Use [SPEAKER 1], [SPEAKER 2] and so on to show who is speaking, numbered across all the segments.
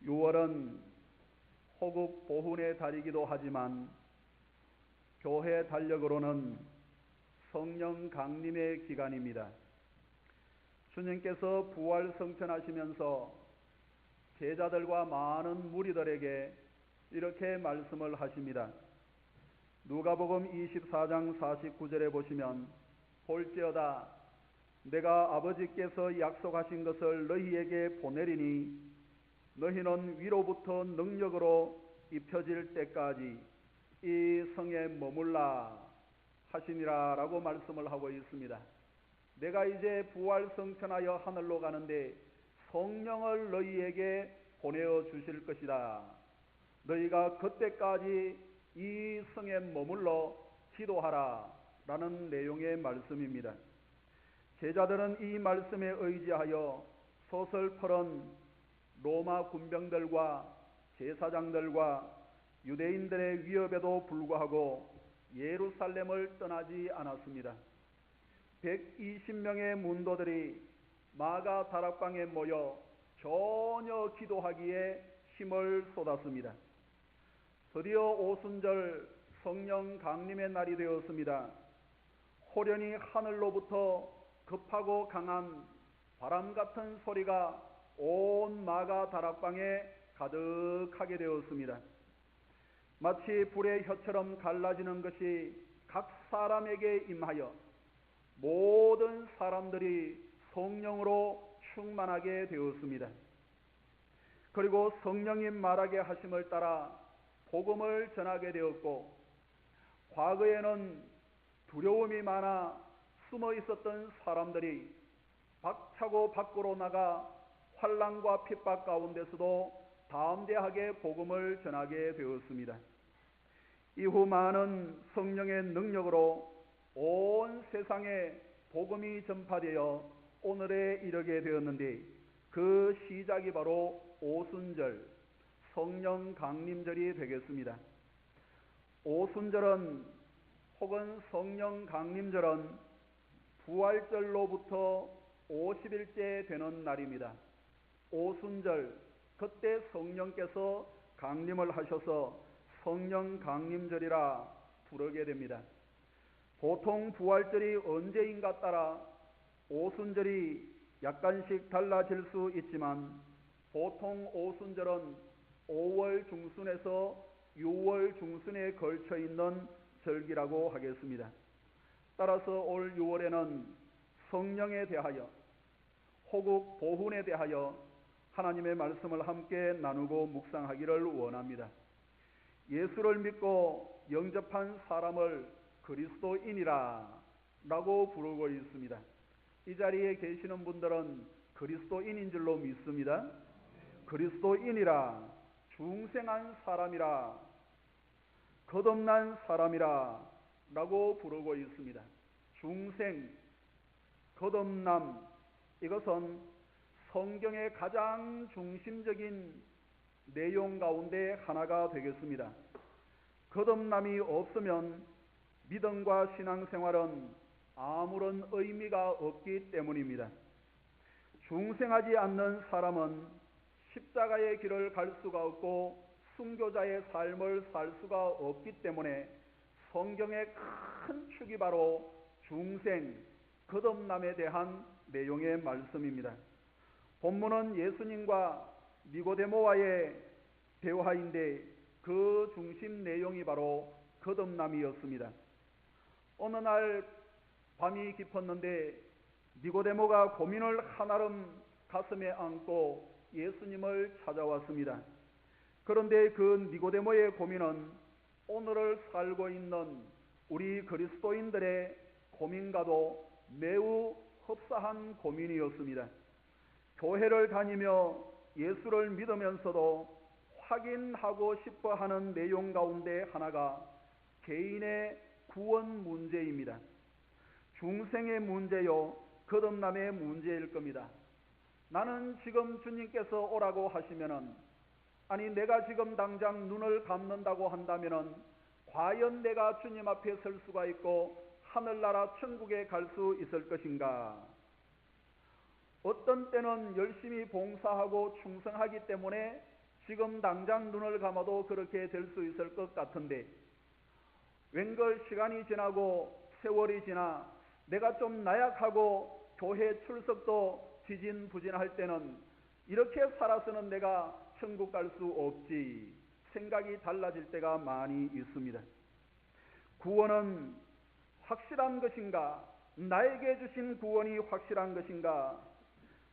[SPEAKER 1] 6월은 호국 보훈의 달이기도 하지만 교회 달력으로는 성령 강림의 기간입니다. 주님께서 부활 성천하시면서 제자들과 많은 무리들에게 이렇게 말씀을 하십니다. 누가복음 24장 49절에 보시면 볼지어다 내가 아버지께서 약속하신 것을 너희에게 보내리니 너희는 위로부터 능력으로 입혀질 때까지 이 성에 머물라 하시니라 라고 말씀을 하고 있습니다. 내가 이제 부활 성천하여 하늘로 가는데 성령을 너희에게 보내어 주실 것이다. 너희가 그때까지 이 성에 머물러 기도하라 라는 내용의 말씀입니다. 제자들은 이 말씀에 의지하여 서슬퍼런 로마 군병들과 제사장들과 유대인들의 위협에도 불구하고 예루살렘을 떠나지 않았습니다. 120명의 문도들이 마가 다락방에 모여 전혀 기도하기에 힘을 쏟았습니다. 드디어 오순절 성령 강림의 날이 되었습니다. 호련히 하늘로부터 급하고 강한 바람 같은 소리가 온 마가 다락방에 가득하게 되었습니다. 마치 불의 혀처럼 갈라지는 것이 각 사람에게 임하여 모든 사람들이 성령으로 충만하게 되었습니다. 그리고 성령이 말하게 하심을 따라 복음을 전하게 되었고, 과거에는 두려움이 많아 숨어 있었던 사람들이 박차고 밖으로 나가 환난과 핍박 가운데서도 담대하게 복음을 전하게 되었습니다. 이후 많은 성령의 능력으로 온 세상에 복음이 전파되어 오늘에 이르게 되었는데, 그 시작이 바로 오순절 성령 강림절이 되겠습니다. 오순절은 혹은 성령 강림절은 부활절로부터 50일째 되는 날입니다. 오순절, 그때 성령께서 강림을 하셔서 성령 강림절이라 부르게 됩니다. 보통 부활절이 언제인가 따라 오순절이 약간씩 달라질 수 있지만, 보통 오순절은 5월 중순에서 6월 중순에 걸쳐 있는 절기라고 하겠습니다. 따라서 올 6월에는 성령에 대하여, 호국 보훈에 대하여 하나님의 말씀을 함께 나누고 묵상하기를 원합니다. 예수를 믿고 영접한 사람을 그리스도인이라 라고 부르고 있습니다. 이 자리에 계시는 분들은 그리스도인인 줄로 믿습니다. 그리스도인이라, 중생한 사람이라, 거듭난 사람이라 라고 부르고 있습니다. 중생, 거듭남, 이것은 성경의 가장 중심적인 내용 가운데 하나가 되겠습니다. 거듭남이 없으면 믿음과 신앙생활은 아무런 의미가 없기 때문입니다. 중생하지 않는 사람은 십자가의 길을 갈 수가 없고 순교자의 삶을 살 수가 없기 때문에 성경의 큰 축이 바로 중생, 거듭남에 대한 내용의 말씀입니다. 본문은 예수님과 니고데모와의 대화인데 그 중심 내용이 바로 거듭남이었습니다. 어느 날 밤이 깊었는데 니고데모가 고민을 한아름 가슴에 안고 예수님을 찾아왔습니다. 그런데 그 니고데모의 고민은 오늘을 살고 있는 우리 그리스도인들의 고민과도 매우 흡사한 고민이었습니다. 교회를 다니며 예수를 믿으면서도 확인하고 싶어 하는 내용 가운데 하나가 개인의 구원 문제입니다. 중생의 문제요, 거듭남의 문제일 겁니다. 나는 지금 주님께서 오라고 하시면은, 아니 내가 지금 당장 눈을 감는다고 한다면은 과연 내가 주님 앞에 설 수가 있고 하늘나라 천국에 갈 수 있을 것인가? 어떤 때는 열심히 봉사하고 충성하기 때문에 지금 당장 눈을 감아도 그렇게 될 수 있을 것 같은데, 웬걸 시간이 지나고 세월이 지나 내가 좀 나약하고 교회 출석도 지진부진할 때는 이렇게 살아서는 내가 천국 갈 수 없지 생각이 달라질 때가 많이 있습니다. 구원은 확실한 것인가? 나에게 주신 구원이 확실한 것인가?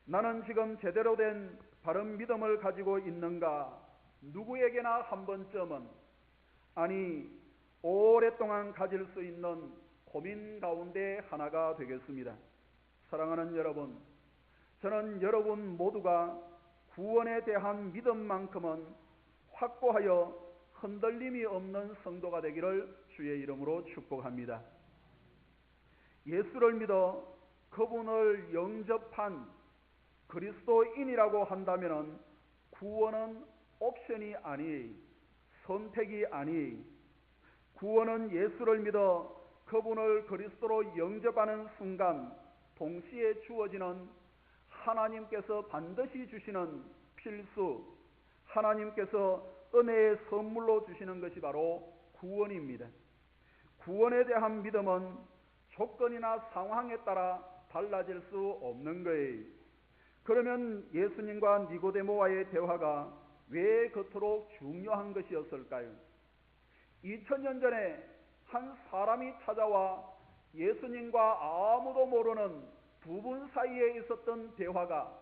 [SPEAKER 1] 나는 지금 제대로 된 바른 믿음을 가지고 있는가? 누구에게나 한 번쯤은, 아니 오랫동안 가질 수 있는 고민 가운데 하나가 되겠습니다. 사랑하는 여러분, 저는 여러분 모두가 구원에 대한 믿음만큼은 확고하여 흔들림이 없는 성도가 되기를 주의 이름으로 축복합니다. 예수를 믿어 그분을 영접한 그리스도인이라고 한다면 구원은 옵션이 아니, 선택이 아니, 구원은 예수를 믿어 그분을 그리스도로 영접하는 순간 동시에 주어지는 하나님께서 반드시 주시는 필수, 하나님께서 은혜의 선물로 주시는 것이 바로 구원입니다. 구원에 대한 믿음은 조건이나 상황에 따라 달라질 수 없는 거예요. 그러면 예수님과 니고데모와의 대화가 왜 그토록 중요한 것이었을까요? 2000년 전에 한 사람이 찾아와 예수님과 아무도 모르는 두 분 사이에 있었던 대화가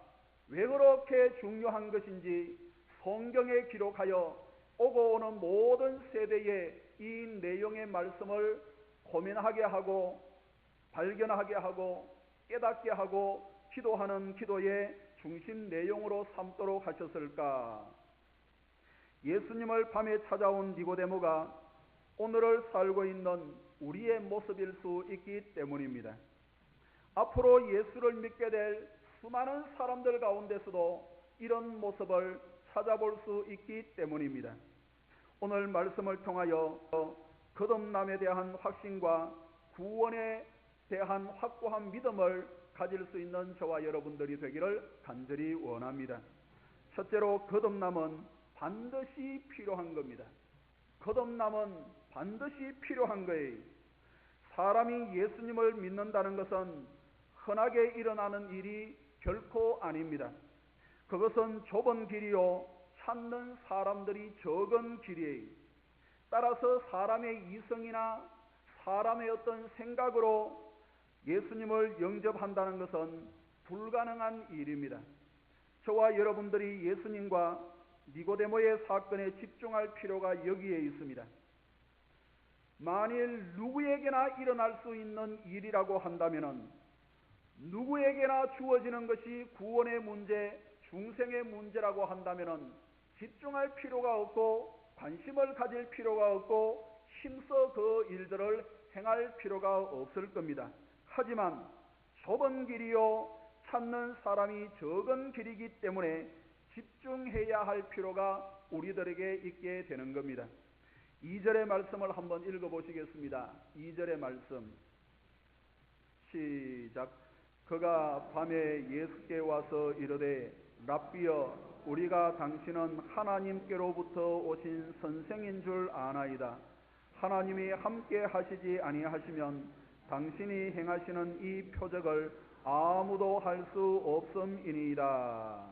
[SPEAKER 1] 왜 그렇게 중요한 것인지 성경에 기록하여 오고 오는 모든 세대에 이 내용의 말씀을 고민하게 하고 발견하게 하고 깨닫게 하고 기도하는 기도의 중심 내용으로 삼도록 하셨을까? 예수님을 밤에 찾아온 니고데모가 오늘을 살고 있는 우리의 모습일 수 있기 때문입니다. 앞으로 예수를 믿게 될 수많은 사람들 가운데서도 이런 모습을 찾아볼 수 있기 때문입니다. 오늘 말씀을 통하여 거듭남에 대한 확신과 구원에 대한 확고한 믿음을 가질 수 있는 저와 여러분들이 되기를 간절히 원합니다. 첫째로 거듭남은 반드시 필요한 겁니다. 거듭남은 반드시 필요한 거예요. 사람이 예수님을 믿는다는 것은 흔하게 일어나는 일이 결코 아닙니다. 그것은 좁은 길이요 찾는 사람들이 적은 길이에요. 따라서 사람의 이성이나 사람의 어떤 생각으로 예수님을 영접한다는 것은 불가능한 일입니다. 저와 여러분들이 예수님과 니고데모의 사건에 집중할 필요가 여기에 있습니다. 만일 누구에게나 일어날 수 있는 일이라고 한다면 누구에게나 주어지는 것이 구원의 문제, 중생의 문제라고 한다면 집중할 필요가 없고 관심을 가질 필요가 없고 힘써 그 일들을 행할 필요가 없을 겁니다. 하지만 좁은 길이요 찾는 사람이 적은 길이기 때문에 집중해야 할 필요가 우리들에게 있게 되는 겁니다. 2절의 말씀을 한번 읽어보시겠습니다. 2절의 말씀 시작. 그가 밤에 예수께 와서 이르되 랍비여 우리가 당신은 하나님께로부터 오신 선생인 줄 아나이다. 하나님이 함께 하시지 아니하시면 당신이 행하시는 이 표적을 아무도 할 수 없음이니이다.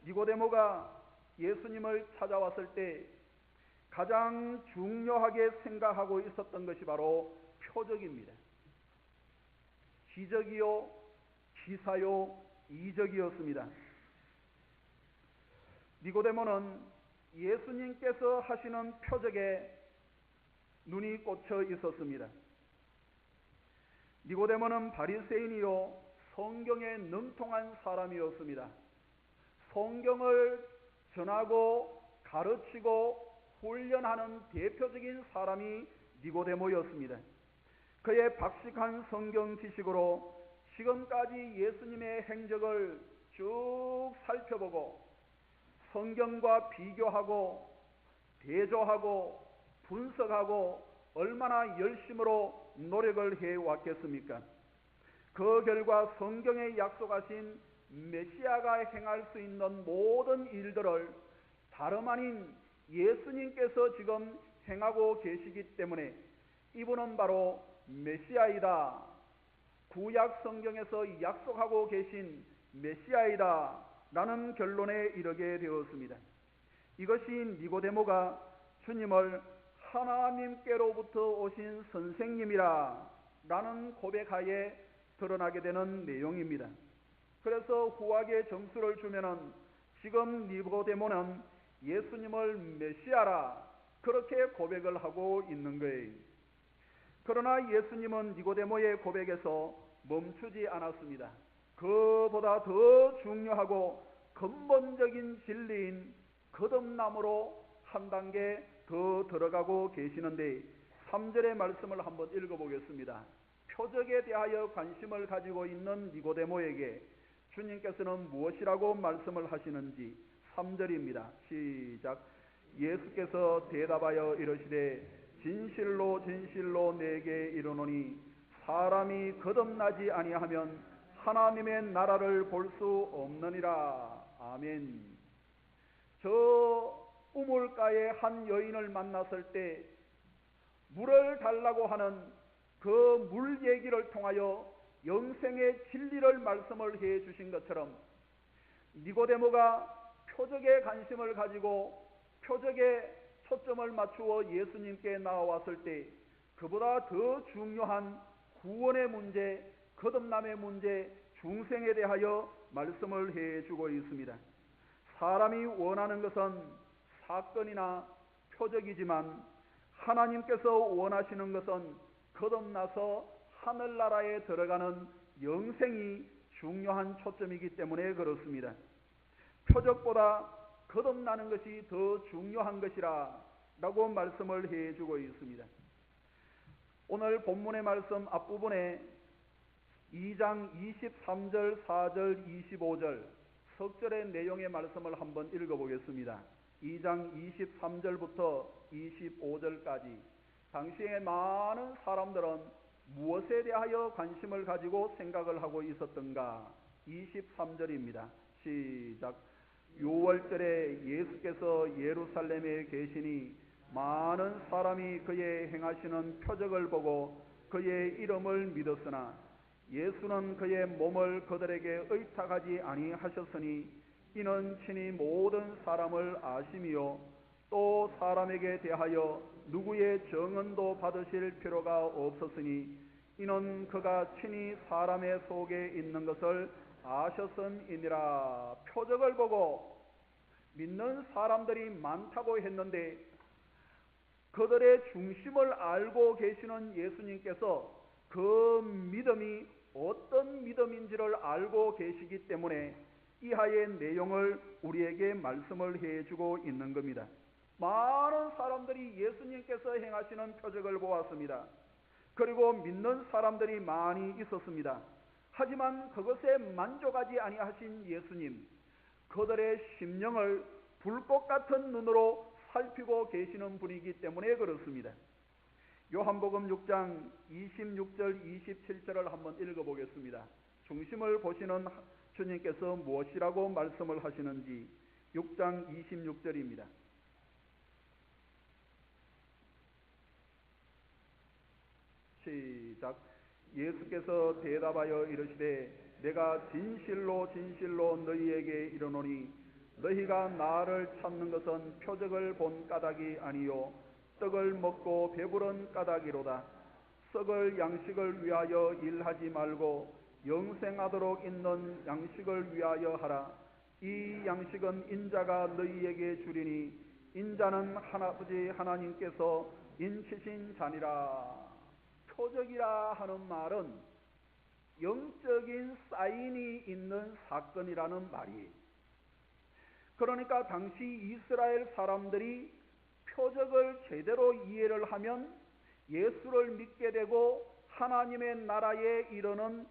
[SPEAKER 1] 니고데모가 예수님을 찾아왔을 때 가장 중요하게 생각하고 있었던 것이 바로 표적입니다. 기적이요, 기사요, 이적이었습니다. 니고데모는 예수님께서 하시는 표적에 눈이 꽂혀 있었습니다. 니고데모는 바리새인이요 성경에 능통한 사람이었습니다. 성경을 전하고 가르치고 훈련하는 대표적인 사람이 니고데모였습니다. 그의 박식한 성경 지식으로 지금까지 예수님의 행적을 쭉 살펴보고 성경과 비교하고 대조하고 분석하고 얼마나 열심으로 노력을 해왔겠습니까? 그 결과 성경에 약속하신 메시아가 행할 수 있는 모든 일들을 다름 아닌 예수님께서 지금 행하고 계시기 때문에 이분은 바로 메시아이다. 구약 성경에서 약속하고 계신 메시아이다 라는 결론에 이르게 되었습니다. 이것이 니고데모가 주님을 하나님께로부터 오신 선생님이라 라는 고백하에 드러나게 되는 내용입니다. 그래서 후하게 점수를 주면은 지금 니고데모는 예수님을 메시아라 그렇게 고백을 하고 있는 거예요. 그러나 예수님은 니고데모의 고백에서 멈추지 않았습니다. 그보다 더 중요하고 근본적인 진리인 거듭남으로 한 단계 더 들어가고 계시는데 3절의 말씀을 한번 읽어보겠습니다. 표적에 대하여 관심을 가지고 있는 니고데모에게 주님께서는 무엇이라고 말씀을 하시는지 3절입니다. 시작. 예수께서 대답하여 이르시되 진실로 진실로 내게 이르노니 사람이 거듭나지 아니하면 하나님의 나라를 볼 수 없느니라. 아멘. 저 우물가에 한 여인을 만났을 때 물을 달라고 하는 그 물 얘기를 통하여 영생의 진리를 말씀을 해 주신 것처럼 니고데모가 표적에 관심을 가지고 표적에 초점을 맞추어 예수님께 나와왔을 때 그보다 더 중요한 구원의 문제, 거듭남의 문제, 중생에 대하여 말씀을 해주고 있습니다. 사람이 원하는 것은 사건이나 표적이지만 하나님께서 원하시는 것은 거듭나서 하늘나라에 들어가는 영생이 중요한 초점이기 때문에 그렇습니다. 표적보다 거듭나는 것이 더 중요한 것이라 라고 말씀을 해주고 있습니다. 오늘 본문의 말씀 앞부분에 2장 23절, 4절, 25절 석절의 내용의 말씀을 한번 읽어보겠습니다. 2장 23절부터 25절까지 당시에 많은 사람들은 무엇에 대하여 관심을 가지고 생각을 하고 있었던가? 23절입니다. 시작. 유월절에 예수께서 예루살렘에 계시니 많은 사람이 그의 행하시는 표적을 보고 그의 이름을 믿었으나 예수는 그의 몸을 그들에게 의탁하지 아니하셨으니 이는 친히 모든 사람을 아심이요 또 사람에게 대하여 누구의 정언도 받으실 필요가 없었으니 이는 그가 친히 사람의 속에 있는 것을 아셨음이니라. 표적을 보고 믿는 사람들이 많다고 했는데 그들의 중심을 알고 계시는 예수님께서 그 믿음이 어떤 믿음인지를 알고 계시기 때문에 이하의 내용을 우리에게 말씀을 해주고 있는 겁니다. 많은 사람들이 예수님께서 행하시는 표적을 보았습니다. 그리고 믿는 사람들이 많이 있었습니다. 하지만 그것에 만족하지 아니하신 예수님, 그들의 심령을 불꽃 같은 눈으로 살피고 계시는 분이기 때문에 그렇습니다. 요한복음 6장 26절 27절을 한번 읽어보겠습니다. 중심을 보시는 주님께서 무엇이라고 말씀을 하시는지 6장 26절입니다. 시작. 예수께서 대답하여 이르시되 내가 진실로 진실로 너희에게 이르노니 너희가 나를 찾는 것은 표적을 본 까닭이 아니요 떡을 먹고 배부른 까닭이로다. 썩을 양식을 위하여 일하지 말고 영생하도록 있는 양식을 위하여 하라. 이 양식은 인자가 너희에게 주리니 인자는 아버지 하나님께서 인치신 자니라. 표적이라 하는 말은 영적인 사인이 있는 사건이라는 말이에요. 그러니까 당시 이스라엘 사람들이 표적을 제대로 이해를 하면 예수를 믿게 되고 하나님의 나라에 이르는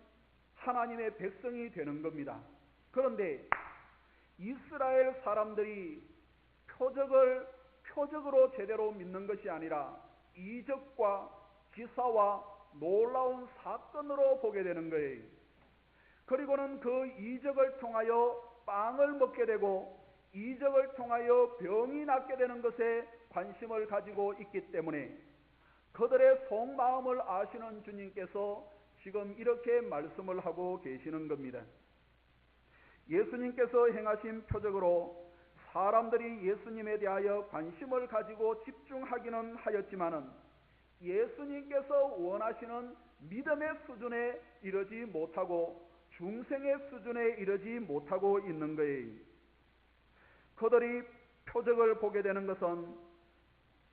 [SPEAKER 1] 하나님의 백성이 되는 겁니다. 그런데 이스라엘 사람들이 표적을 표적으로 제대로 믿는 것이 아니라 이적과 기사와 놀라운 사건으로 보게 되는 거예요. 그리고는 그 이적을 통하여 빵을 먹게 되고 이적을 통하여 병이 낫게 되는 것에 관심을 가지고 있기 때문에 그들의 속마음을 아시는 주님께서 지금 이렇게 말씀을 하고 계시는 겁니다. 예수님께서 행하신 표적으로 사람들이 예수님에 대하여 관심을 가지고 집중하기는 하였지만은 예수님께서 원하시는 믿음의 수준에 이르지 못하고 중생의 수준에 이르지 못하고 있는 거예요. 그들이 표적을 보게 되는 것은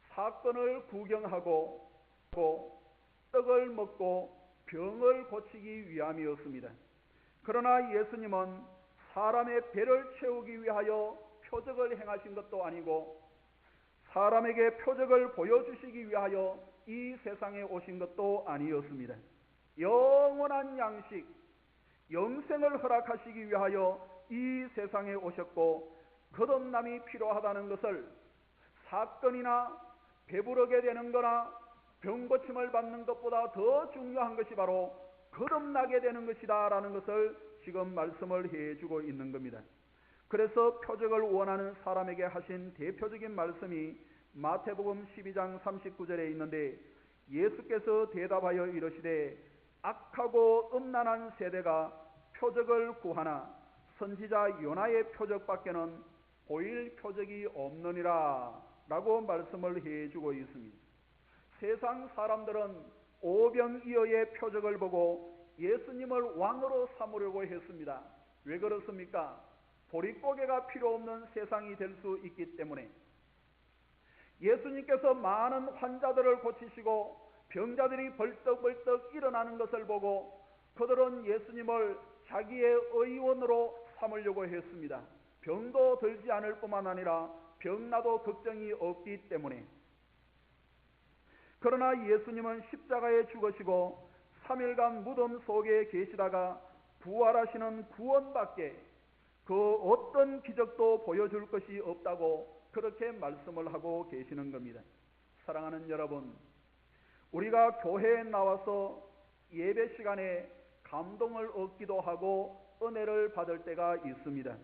[SPEAKER 1] 사건을 구경하고 떡을 먹고 병을 고치기 위함이었습니다. 그러나 예수님은 사람의 배를 채우기 위하여 표적을 행하신 것도 아니고 사람에게 표적을 보여주시기 위하여 이 세상에 오신 것도 아니었습니다. 영원한 양식, 영생을 허락하시기 위하여 이 세상에 오셨고 거듭남이 필요하다는 것을 사건이나 배부르게 되는 거나 병고침을 받는 것보다 더 중요한 것이 바로 거듭나게 되는 것이다 라는 것을 지금 말씀을 해주고 있는 겁니다. 그래서 표적을 원하는 사람에게 하신 대표적인 말씀이 마태복음 12장 39절에 있는데 예수께서 대답하여 이르시되 악하고 음란한 세대가 표적을 구하나 선지자 요나의 표적밖에는 보일 표적이 없느니라 라고 말씀을 해주고 있습니다. 세상 사람들은 오병이어의 표적을 보고 예수님을 왕으로 삼으려고 했습니다. 왜 그렇습니까? 보릿고개가 필요 없는 세상이 될 수 있기 때문에 예수님께서 많은 환자들을 고치시고 병자들이 벌떡벌떡 일어나는 것을 보고 그들은 예수님을 자기의 의원으로 삼으려고 했습니다. 병도 들지 않을 뿐만 아니라 병나도 걱정이 없기 때문에. 그러나 예수님은 십자가에 죽으시고 3일간 무덤 속에 계시다가 부활하시는 구원밖에 그 어떤 기적도 보여줄 것이 없다고 그렇게 말씀을 하고 계시는 겁니다. 사랑하는 여러분, 우리가 교회에 나와서 예배 시간에 감동을 얻기도 하고 은혜를 받을 때가 있습니다.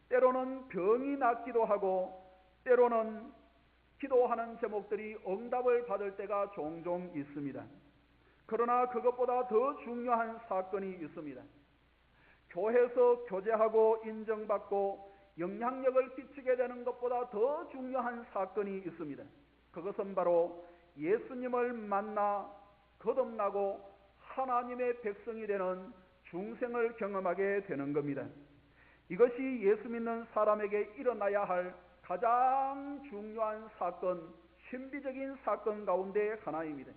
[SPEAKER 1] 때로는 병이 낫기도 하고 때로는 기도하는 제목들이 응답을 받을 때가 종종 있습니다. 그러나 그것보다 더 중요한 사건이 있습니다. 교회에서 교제하고 인정받고 영향력을 끼치게 되는 것보다 더 중요한 사건이 있습니다. 그것은 바로 예수님을 만나 거듭나고 하나님의 백성이 되는 중생을 경험하게 되는 겁니다. 이것이 예수 믿는 사람에게 일어나야 할 가장 중요한 사건, 신비적인 사건 가운데 하나입니다.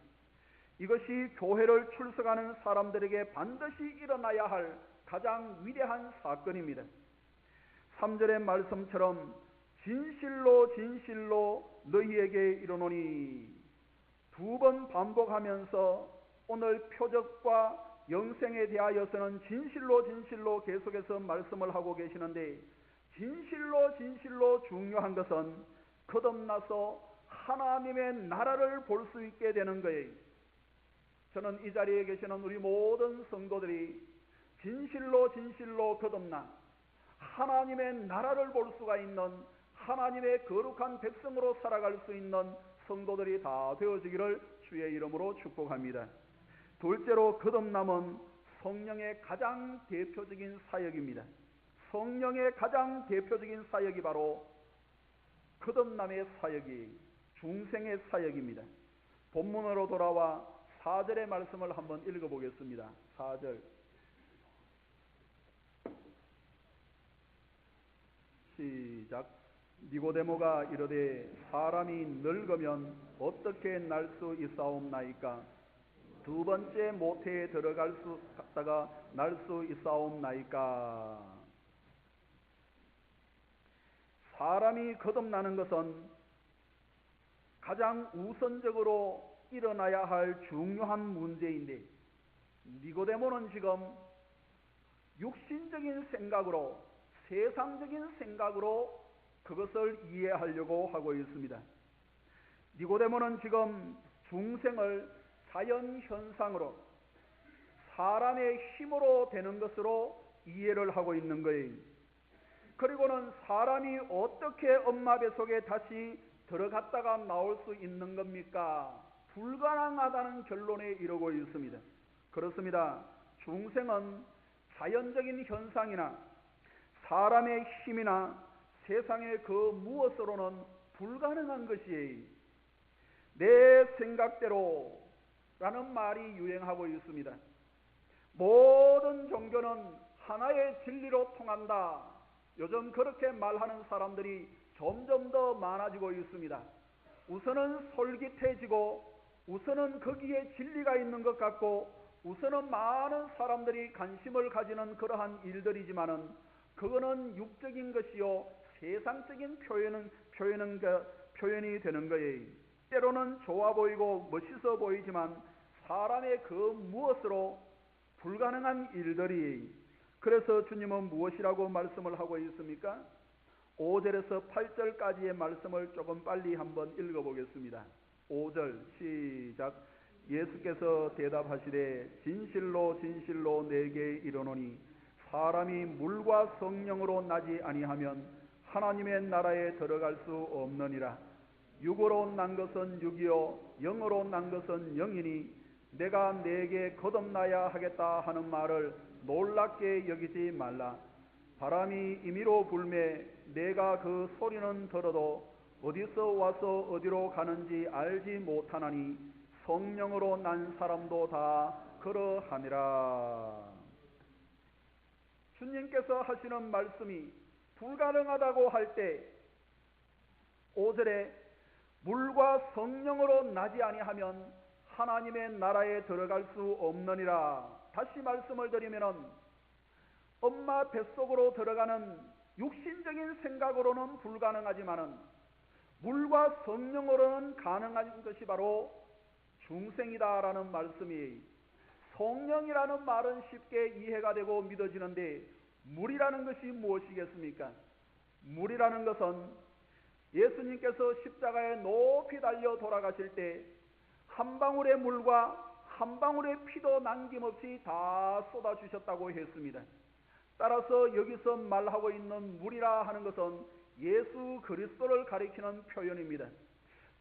[SPEAKER 1] 이것이 교회를 출석하는 사람들에게 반드시 일어나야 할 가장 위대한 사건입니다. 3절의 말씀처럼 진실로 진실로 너희에게 이르노니 두 번 반복하면서 오늘 표적과 영생에 대하여서는 진실로 진실로 계속해서 말씀을 하고 계시는데 진실로 진실로 중요한 것은 거듭나서 하나님의 나라를 볼 수 있게 되는 거예요. 저는 이 자리에 계시는 우리 모든 성도들이 진실로 진실로 거듭나 하나님의 나라를 볼 수가 있는 하나님의 거룩한 백성으로 살아갈 수 있는 성도들이 다 되어지기를 주의 이름으로 축복합니다. 둘째로 거듭남은 성령의 가장 대표적인 사역입니다. 성령의 가장 대표적인 사역이 바로 거듭남의 사역이 중생의 사역입니다. 본문으로 돌아와 4절의 말씀을 한번 읽어보겠습니다. 4절 시작. 니고데모가 이르되 사람이 늙으면 어떻게 날 수 있사옵나이까? 두 번째 모태에 들어갈 수 갔다가 날 수 있사옵나이까? 사람이 거듭나는 것은 가장 우선적으로 일어나야 할 중요한 문제인데 니고데모는 지금 육신적인 생각으로 세상적인 생각으로 그것을 이해하려고 하고 있습니다. 니고데모는 지금 중생을 자연현상으로 사람의 힘으로 되는 것으로 이해를 하고 있는 거예요. 그리고는 사람이 어떻게 엄마 뱃속에 다시 들어갔다가 나올 수 있는 겁니까? 불가능하다는 결론에 이르고 있습니다. 그렇습니다. 중생은 자연적인 현상이나 사람의 힘이나 세상의 그 무엇으로는 불가능한 것이에요. 내 생각대로 라는 말이 유행하고 있습니다. 모든 종교는 하나의 진리로 통한다. 요즘 그렇게 말하는 사람들이 점점 더 많아지고 있습니다. 우선은 솔깃해지고 우선은 거기에 진리가 있는 것 같고 우선은 많은 사람들이 관심을 가지는 그러한 일들이지만은 그거는 육적인 것이요 세상적인 표현이 되는 거예요. 때로는 좋아 보이고 멋있어 보이지만 사람의 그 무엇으로 불가능한 일들이. 그래서 주님은 무엇이라고 말씀을 하고 있습니까? 5절에서 8절까지의 말씀을 조금 빨리 한번 읽어보겠습니다. 5절 시작. 예수께서 대답하시되 진실로 진실로 내게 이르노니 사람이 물과 성령으로 나지 아니하면 하나님의 나라에 들어갈 수 없느니라. 육으로 난 것은 육이요 영으로 난 것은 영이니 내가 내게 거듭나야 하겠다 하는 말을 놀랍게 여기지 말라. 바람이 임의로 불매 내가 그 소리는 들어도 어디서 와서 어디로 가는지 알지 못하나니 성령으로 난 사람도 다 그러하니라. 주님께서 하시는 말씀이 불가능하다고 할 때 5절에 물과 성령으로 나지 아니하면 하나님의 나라에 들어갈 수 없느니라. 다시 말씀을 드리면은 엄마 뱃속으로 들어가는 육신적인 생각으로는 불가능하지만은 물과 성령으로는 가능한 것이 바로 중생이다라는 말씀이에요. 성령이라는 말은 쉽게 이해가 되고 믿어지는데 물이라는 것이 무엇이겠습니까? 물이라는 것은 예수님께서 십자가에 높이 달려 돌아가실 때 한 방울의 물과 한 방울의 피도 남김없이 다 쏟아주셨다고 했습니다. 따라서 여기서 말하고 있는 물이라 하는 것은 예수 그리스도를 가리키는 표현입니다.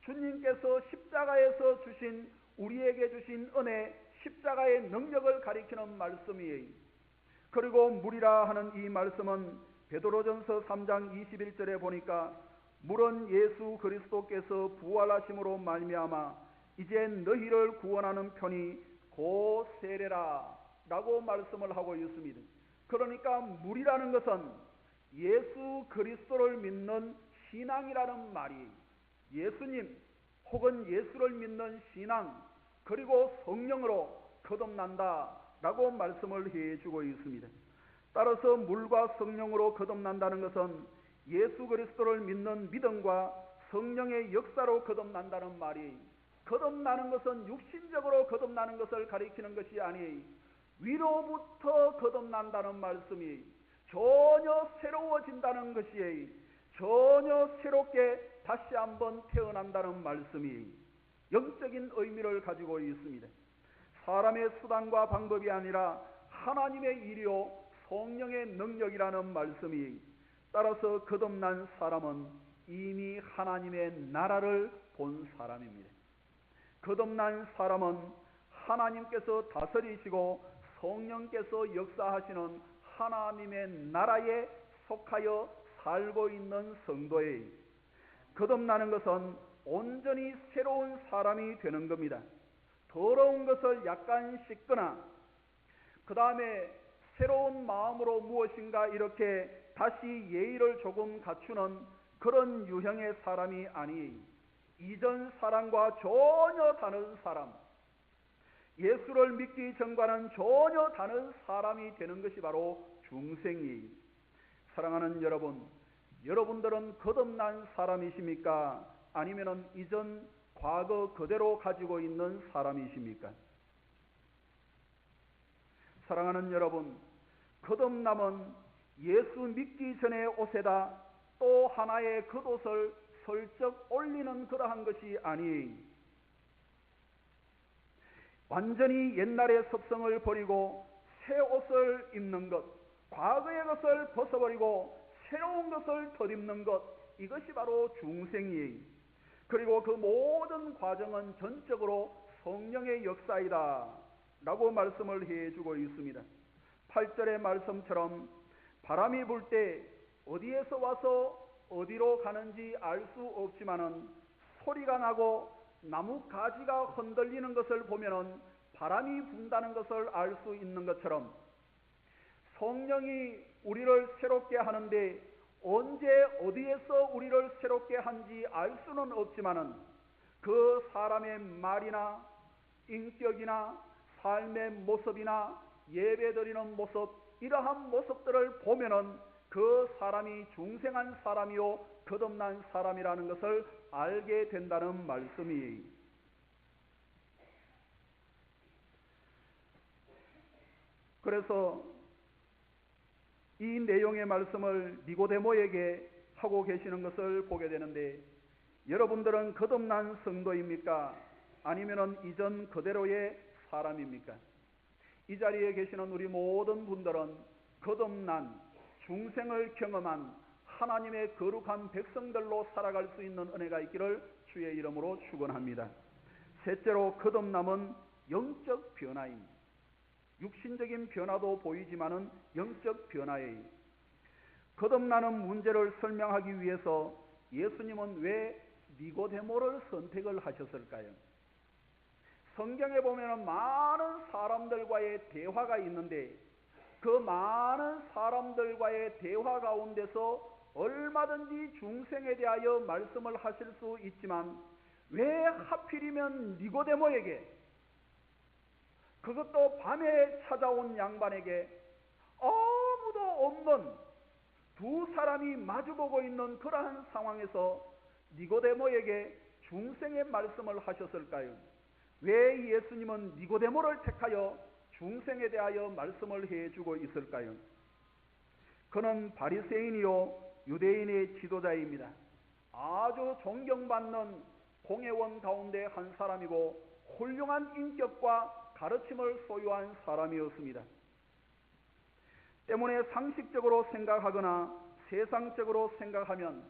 [SPEAKER 1] 주님께서 십자가에서 주신 우리에게 주신 은혜, 십자가의 능력을 가리키는 말씀이에요. 그리고 물이라 하는 이 말씀은 베드로전서 3장 21절에 보니까 물은 예수 그리스도께서 부활하심으로 말미암아 이제 너희를 구원하는 편이 곧 세례라 라고 말씀을 하고 있습니다. 그러니까 물이라는 것은 예수 그리스도를 믿는 신앙이라는 말이에요. 예수님 혹은 예수를 믿는 신앙 그리고 성령으로 거듭난다 라고 말씀을 해주고 있습니다. 따라서 물과 성령으로 거듭난다는 것은 예수 그리스도를 믿는 믿음과 성령의 역사로 거듭난다는 말이 거듭나는 것은 육신적으로 거듭나는 것을 가리키는 것이 아니에요. 위로부터 거듭난다는 말씀이 전혀 새로워진다는 것이에요. 전혀 새롭게 다시 한번 태어난다는 말씀이 영적인 의미를 가지고 있습니다. 사람의 수단과 방법이 아니라 하나님의 일이요 성령의 능력이라는 말씀이 따라서 거듭난 사람은 이미 하나님의 나라를 본 사람입니다. 거듭난 사람은 하나님께서 다스리시고 성령께서 역사하시는 하나님의 나라에 속하여 살고 있는 성도예요. 거듭나는 것은 온전히 새로운 사람이 되는 겁니다. 더러운 것을 약간 씻거나 그 다음에 새로운 마음으로 무엇인가 이렇게 다시 예의를 조금 갖추는 그런 유형의 사람이 아니에요. 이전 사람과 전혀 다른 사람, 예수를 믿기 전과는 전혀 다른 사람이 되는 것이 바로 중생이에요. 사랑하는 여러분, 여러분들은 거듭난 사람이십니까? 아니면 이전 과거 그대로 가지고 있는 사람이십니까? 사랑하는 여러분, 거듭남은 예수 믿기 전의 옷에다 또 하나의 겉옷을 슬쩍 올리는 그러한 것이 아니에요. 완전히 옛날의 습성을 버리고 새 옷을 입는 것, 과거의 것을 벗어버리고 새로운 것을 덧입는 것, 이것이 바로 중생이에요. 그리고 그 모든 과정은 전적으로 성령의 역사이다 라고 말씀을 해주고 있습니다. 8절의 말씀처럼 바람이 불 때 어디에서 와서 어디로 가는지 알 수 없지만은 소리가 나고 나무 가지가 흔들리는 것을 보면은 바람이 분다는 것을 알 수 있는 것처럼 성령이 우리를 새롭게 하는데 언제 어디에서 우리를 새롭게 한지 알 수는 없지만은 그 사람의 말이나 인격이나 삶의 모습이나 예배드리는 모습, 이러한 모습들을 보면은 그 사람이 중생한 사람이요 거듭난 사람이라는 것을 알게 된다는 말씀이에요. 그래서 이 내용의 말씀을 니고데모에게 하고 계시는 것을 보게 되는데, 여러분들은 거듭난 성도입니까? 아니면은 이전 그대로의 사람입니까? 이 자리에 계시는 우리 모든 분들은 거듭난 중생을 경험한 하나님의 거룩한 백성들로 살아갈 수 있는 은혜가 있기를 주의 이름으로 축원합니다. 셋째로, 거듭남은 영적 변화입니다. 육신적인 변화도 보이지만은 영적 변화예요. 거듭나는 문제를 설명하기 위해서 예수님은 왜 니고데모를 선택을 하셨을까요? 성경에 보면 많은 사람들과의 대화가 있는데 그 많은 사람들과의 대화 가운데서 얼마든지 중생에 대하여 말씀을 하실 수 있지만 왜 하필이면 니고데모에게, 그것도 밤에 찾아온 양반에게, 아무도 없는 두 사람이 마주보고 있는 그러한 상황에서 니고데모에게 중생의 말씀을 하셨을까요? 왜 예수님은 니고데모를 택하여 중생에 대하여 말씀을 해주고 있을까요? 그는 바리새인이요 유대인의 지도자입니다. 아주 존경받는 공회원 가운데 한 사람이고 훌륭한 인격과 가르침을 소유한 사람이었습니다. 때문에 상식적으로 생각하거나 세상적으로 생각하면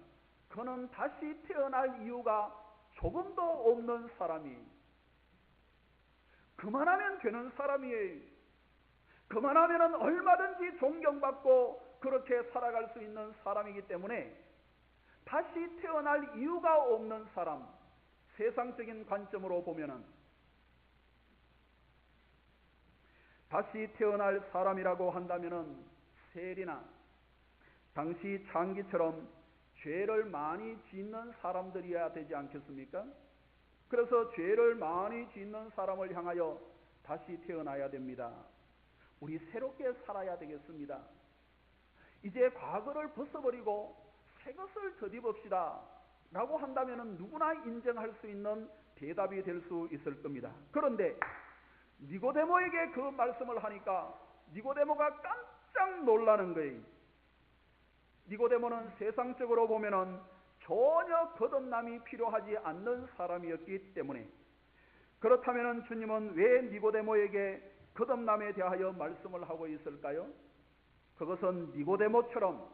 [SPEAKER 1] 그는 다시 태어날 이유가 조금도 없는 사람이에요. 그만하면 되는 사람이에요. 그만하면 얼마든지 존경받고 그렇게 살아갈 수 있는 사람이기 때문에 다시 태어날 이유가 없는 사람, 세상적인 관점으로 보면은 다시 태어날 사람이라고 한다면은 세리나 당시 창기처럼 죄를 많이 짓는 사람들이어야 되지 않겠습니까? 그래서 죄를 많이 짓는 사람을 향하여 다시 태어나야 됩니다. 우리 새롭게 살아야 되겠습니다. 이제 과거를 벗어버리고 새 것을 덧입읍시다 라고 한다면 누구나 인정할 수 있는 대답이 될 수 있을 겁니다. 그런데 니고데모에게 그 말씀을 하니까 니고데모가 깜짝 놀라는 거예요. 니고데모는 세상적으로 보면은 전혀 거듭남이 필요하지 않는 사람이었기 때문에, 그렇다면 주님은 왜 니고데모에게 거듭남에 대하여 말씀을 하고 있을까요? 그것은 니고데모처럼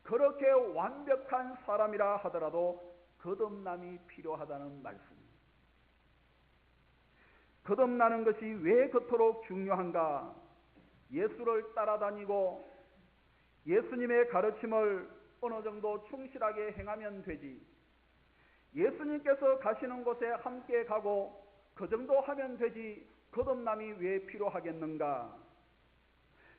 [SPEAKER 1] 그렇게 완벽한 사람이라 하더라도 거듭남이 필요하다는 말씀입니다. 거듭나는 것이 왜 그토록 중요한가? 예수를 따라다니고 예수님의 가르침을 어느 정도 충실하게 행하면 되지, 예수님께서 가시는 곳에 함께 가고 그 정도 하면 되지 거듭남이 왜 필요하겠는가?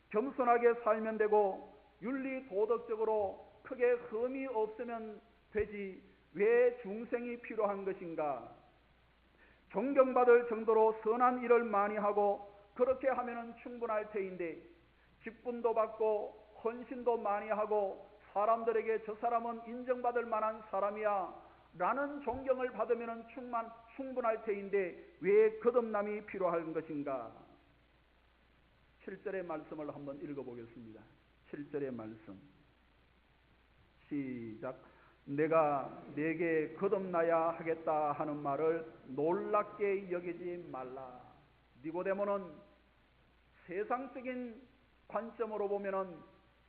[SPEAKER 1] 겸손하게 살면 되고 윤리 도덕적으로 크게 흠이 없으면 되지 왜 중생이 필요한 것인가? 존경받을 정도로 선한 일을 많이 하고 그렇게 하면 충분할 테인데 직분도 받고 헌신도 많이 하고 사람들에게 저 사람은 인정받을 만한 사람이야 라는 존경을 받으면 충분할 테인데 왜 거듭남이 필요한 것인가? 7절의 말씀을 한번 읽어보겠습니다. 7절의 말씀 시작. 내가 내게 거듭나야 하겠다 하는 말을 놀랍게 여기지 말라. 니고데모는 세상적인 관점으로 보면은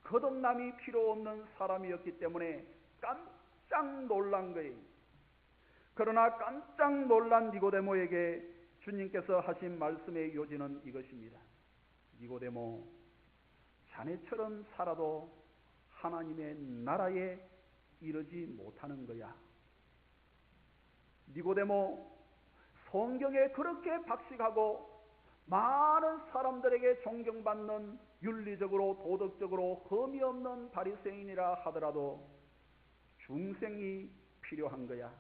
[SPEAKER 1] 거듭남이 필요 없는 사람이었기 때문에 깜짝 놀란 거예요. 그러나 깜짝 놀란 니고데모에게 주님께서 하신 말씀의 요지는 이것입니다. 니고데모, 자네처럼 살아도 하나님의 나라에 이르지 못하는 거야. 니고데모, 성경에 그렇게 박식하고 많은 사람들에게 존경받는 윤리적으로 도덕적으로 흠이 없는 바리새인이라 하더라도 중생이 필요한 거야.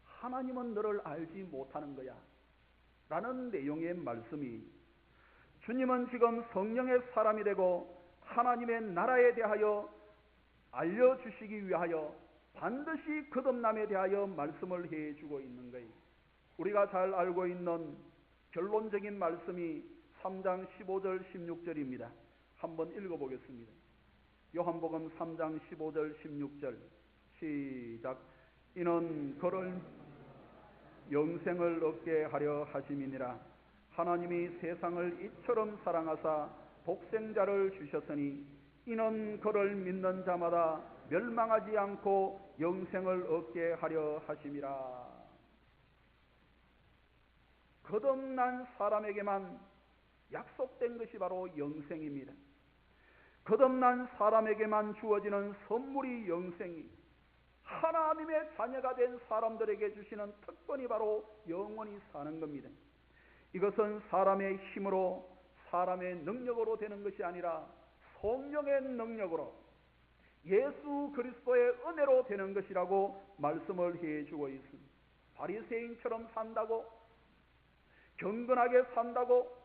[SPEAKER 1] 하나님은 너를 알지 못하는 거야. 라는 내용의 말씀이, 주님은 지금 성령의 사람이 되고 하나님의 나라에 대하여 알려주시기 위하여 반드시 거듭남에 대하여 말씀을 해주고 있는 거예요. 우리가 잘 알고 있는 결론적인 말씀이 3장 15절 16절입니다. 한번 읽어보겠습니다. 요한복음 3장 15절 16절 시작. 이는 그를 영생을 얻게 하려 하심이니라. 하나님이 세상을 이처럼 사랑하사 독생자를 주셨으니 이는 그를 믿는 자마다 멸망하지 않고 영생을 얻게 하려 하심이라. 거듭난 사람에게만 약속된 것이 바로 영생입니다. 거듭난 사람에게만 주어지는 선물이 영생이, 하나님의 자녀가 된 사람들에게 주시는 특권이 바로 영원히 사는 겁니다. 이것은 사람의 힘으로, 사람의 능력으로 되는 것이 아니라 성령의 능력으로, 예수 그리스도의 은혜로 되는 것이라고 말씀을 해주고 있습니다. 바리새인처럼 산다고, 경건하게 산다고,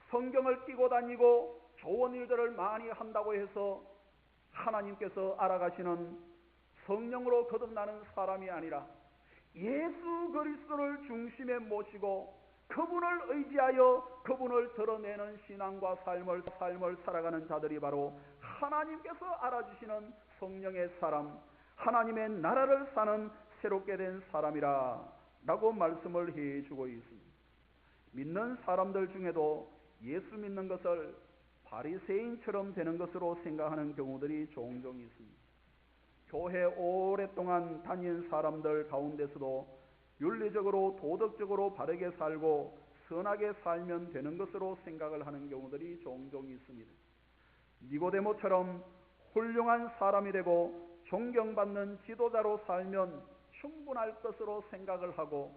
[SPEAKER 1] 성경을 끼고 다니고 좋은 일들을 많이 한다고 해서 하나님께서 알아가시는 성령으로 거듭나는 사람이 아니라 예수 그리스도를 중심에 모시고 그분을 의지하여 그분을 드러내는 신앙과 삶을 살아가는 자들이 바로 하나님께서 알아주시는 성령의 사람, 하나님의 나라를 사는 새롭게 된 사람이라 라고 말씀을 해주고 있습니다. 믿는 사람들 중에도 예수 믿는 것을 바리새인처럼 되는 것으로 생각하는 경우들이 종종 있습니다. 교회 오랫동안 다닌 사람들 가운데서도 윤리적으로 도덕적으로 바르게 살고 선하게 살면 되는 것으로 생각을 하는 경우들이 종종 있습니다. 니고데모처럼 훌륭한 사람이 되고 존경받는 지도자로 살면 충분할 것으로 생각을 하고,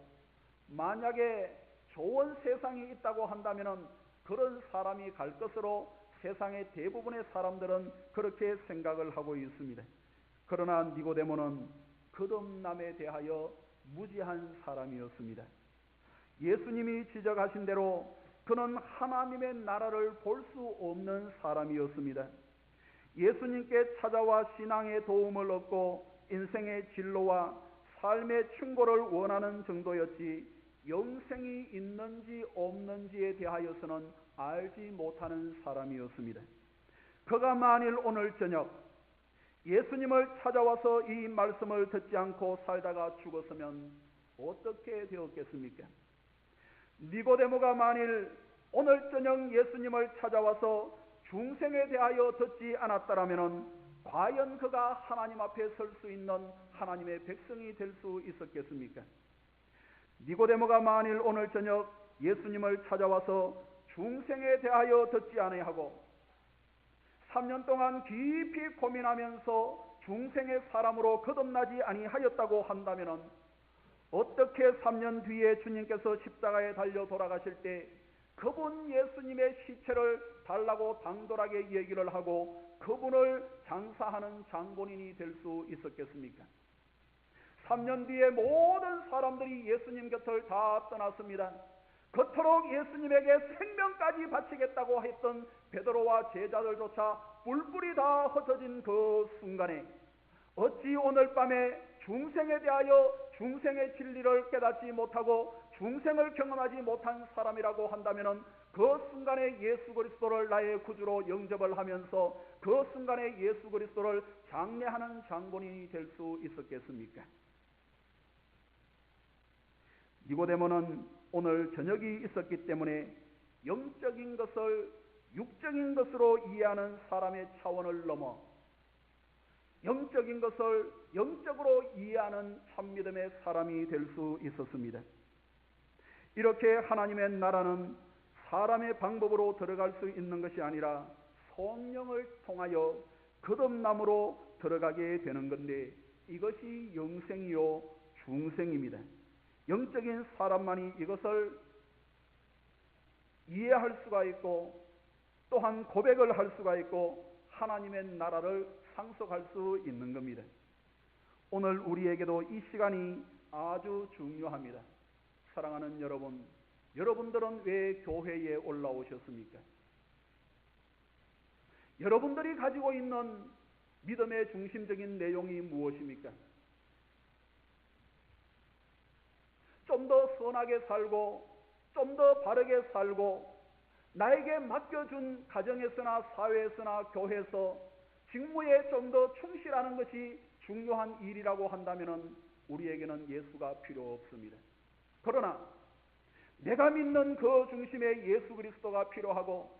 [SPEAKER 1] 만약에 좋은 세상이 있다고 한다면 그런 사람이 갈 것으로 세상의 대부분의 사람들은 그렇게 생각을 하고 있습니다. 그러나 니고데모는 거듭남에 대하여 무지한 사람이었습니다. 예수님이 지적하신 대로 그는 하나님의 나라를 볼 수 없는 사람이었습니다. 예수님께 찾아와 신앙의 도움을 얻고 인생의 진로와 삶의 충고를 원하는 정도였지 영생이 있는지 없는지에 대하여서는 알지 못하는 사람이었습니다. 그가 만일 오늘 저녁 예수님을 찾아와서 이 말씀을 듣지 않고 살다가 죽었으면 어떻게 되었겠습니까? 니고데모가 만일 오늘 저녁 예수님을 찾아와서 중생에 대하여 듣지 않았더라면 과연 그가 하나님 앞에 설 수 있는 하나님의 백성이 될 수 있었겠습니까? 니고데모가 만일 오늘 저녁 예수님을 찾아와서 중생에 대하여 듣지 아니하고 3년 동안 깊이 고민하면서 중생의 사람으로 거듭나지 아니하였다고 한다면 어떻게 3년 뒤에 주님께서 십자가에 달려 돌아가실 때 그분 예수님의 시체를 달라고 당돌하게 얘기를 하고 그분을 장사하는 장본인이 될 수 있었겠습니까? 3년 뒤에 모든 사람들이 예수님 곁을 다 떠났습니다. 그토록 예수님에게 생명까지 바치겠다고 했던 베드로와 제자들조차 뿔뿔이 다 흩어진 그 순간에 어찌 오늘 밤에 중생에 대하여 중생의 진리를 깨닫지 못하고 중생을 경험하지 못한 사람이라고 한다면 그 순간에 예수 그리스도를 나의 구주로 영접을 하면서 그 순간에 예수 그리스도를 장례하는 장본인이 될 수 있었겠습니까? 니고데모는 오늘 저녁이 있었기 때문에 영적인 것을 육적인 것으로 이해하는 사람의 차원을 넘어 영적인 것을 영적으로 이해하는 참믿음의 사람이 될 수 있었습니다. 이렇게 하나님의 나라는 사람의 방법으로 들어갈 수 있는 것이 아니라 성령을 통하여 거듭남으로 들어가게 되는 건데, 이것이 영생이요 중생입니다. 영적인 사람만이 이것을 이해할 수가 있고 또한 고백을 할 수가 있고 하나님의 나라를 상속할 수 있는 겁니다. 오늘 우리에게도 이 시간이 아주 중요합니다. 사랑하는 여러분, 여러분들은 왜 교회에 올라오셨습니까? 여러분들이 가지고 있는 믿음의 중심적인 내용이 무엇입니까? 좀 더 선하게 살고 좀 더 바르게 살고 나에게 맡겨준 가정에서나 사회에서나 교회에서 직무에 좀 더 충실하는 것이 중요한 일이라고 한다면 우리에게는 예수가 필요 없습니다. 그러나 내가 믿는 그 중심에 예수 그리스도가 필요하고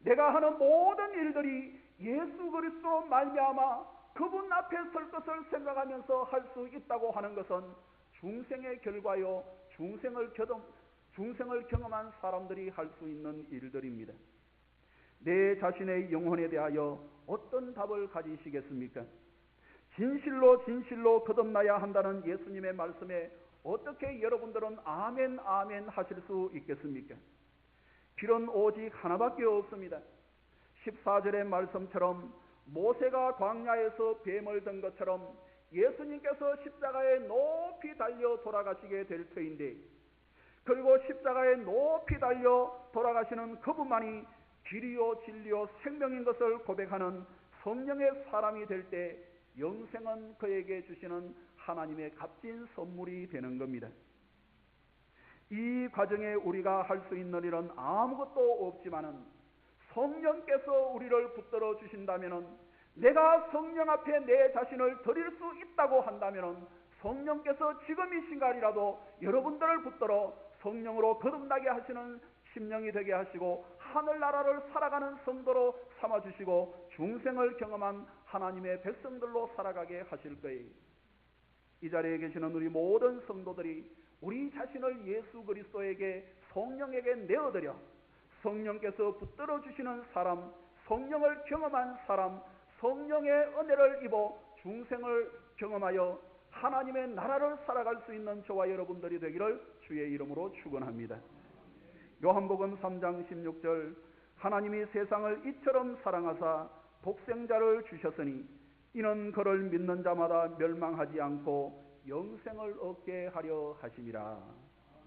[SPEAKER 1] 내가 하는 모든 일들이 예수 그리스도로 말미암아 그분 앞에 설 것을 생각하면서 할 수 있다고 하는 것은 중생의 결과요 중생을 경험한 사람들이 할 수 있는 일들입니다. 내 자신의 영혼에 대하여 어떤 답을 가지시겠습니까? 진실로 진실로 거듭나야 한다는 예수님의 말씀에 어떻게 여러분들은 아멘 아멘 하실 수 있겠습니까? 길은 오직 하나밖에 없습니다. 14절의 말씀처럼 모세가 광야에서 뱀을 든 것처럼 예수님께서 십자가에 높이 달려 돌아가시게 될 터인데, 그리고 십자가에 높이 달려 돌아가시는 그분만이 길이요 진리요 생명인 것을 고백하는 성령의 사람이 될 때 영생은 그에게 주시는 하나님의 값진 선물이 되는 겁니다. 이 과정에 우리가 할 수 있는 일은 아무것도 없지만은 성령께서 우리를 붙들어 주신다면은, 내가 성령 앞에 내 자신을 드릴 수 있다고 한다면은 성령께서 지금 이 순간이라도 여러분들을 붙들어 성령으로 거듭나게 하시는 심령이 되게 하시고 하늘나라를 살아가는 성도로 삼아주시고 중생을 경험한 하나님의 백성들로 살아가게 하실 거예요. 이 자리에 계시는 우리 모든 성도들이 우리 자신을 예수 그리스도에게 성령에게 내어드려 성령께서 붙들어 주시는 사람, 성령을 경험한 사람, 성령의 은혜를 입어 중생을 경험하여 하나님의 나라를 살아갈 수 있는 저와 여러분들이 되기를 주의 이름으로 축원합니다. 요한복음 3장 16절, 하나님이 세상을 이처럼 사랑하사 독생자를 주셨으니 이는 그를 믿는 자마다 멸망하지 않고 영생을 얻게 하려 하심이라.